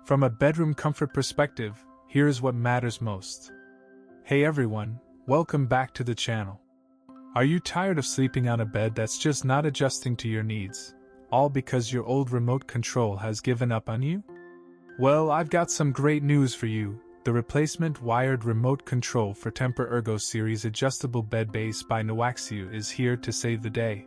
From a bedroom comfort perspective, here is what matters most. Hey everyone, welcome back to the channel. Are you tired of sleeping on a bed that's just not adjusting to your needs, all because your old remote control has given up on you? Well, I've got some great news for you. The replacement wired remote control for TEMPUR-Ergo Series adjustable bed base by Noaxiu is here to save the day.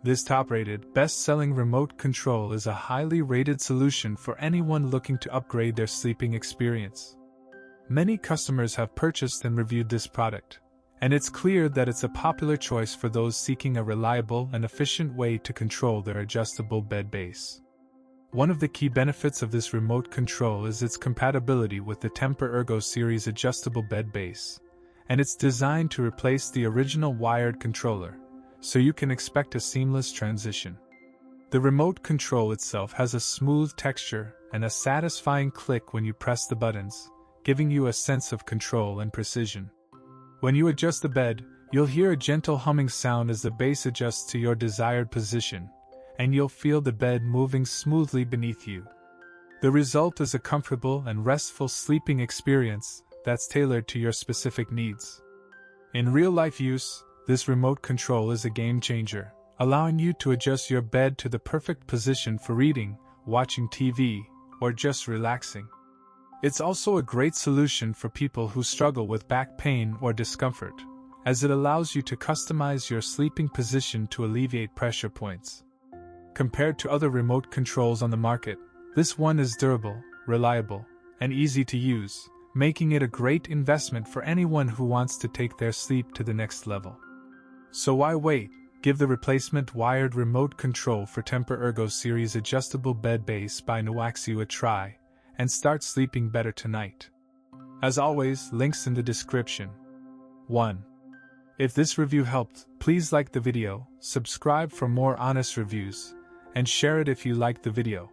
This top-rated, best-selling remote control is a highly rated solution for anyone looking to upgrade their sleeping experience. Many customers have purchased and reviewed this product, and it's clear that it's a popular choice for those seeking a reliable and efficient way to control their adjustable bed base. One of the key benefits of this remote control is its compatibility with the TEMPUR-Ergo Series adjustable bed base, and it's designed to replace the original wired controller, so you can expect a seamless transition. The remote control itself has a smooth texture and a satisfying click when you press the buttons, giving you a sense of control and precision. When you adjust the bed, you'll hear a gentle humming sound as the base adjusts to your desired position, and you'll feel the bed moving smoothly beneath you. The result is a comfortable and restful sleeping experience that's tailored to your specific needs. In real-life use, this remote control is a game changer, allowing you to adjust your bed to the perfect position for reading, watching TV, or just relaxing. It's also a great solution for people who struggle with back pain or discomfort, as it allows you to customize your sleeping position to alleviate pressure points. Compared to other remote controls on the market, this one is durable, reliable, and easy to use, making it a great investment for anyone who wants to take their sleep to the next level. So why wait? Give the replacement wired remote control for TEMPUR-Ergo Series adjustable bed base by Noaxiu a try, and start sleeping better tonight. As always, links in the description. 1. If this review helped, please like the video, subscribe for more honest reviews, and share it if you liked the video.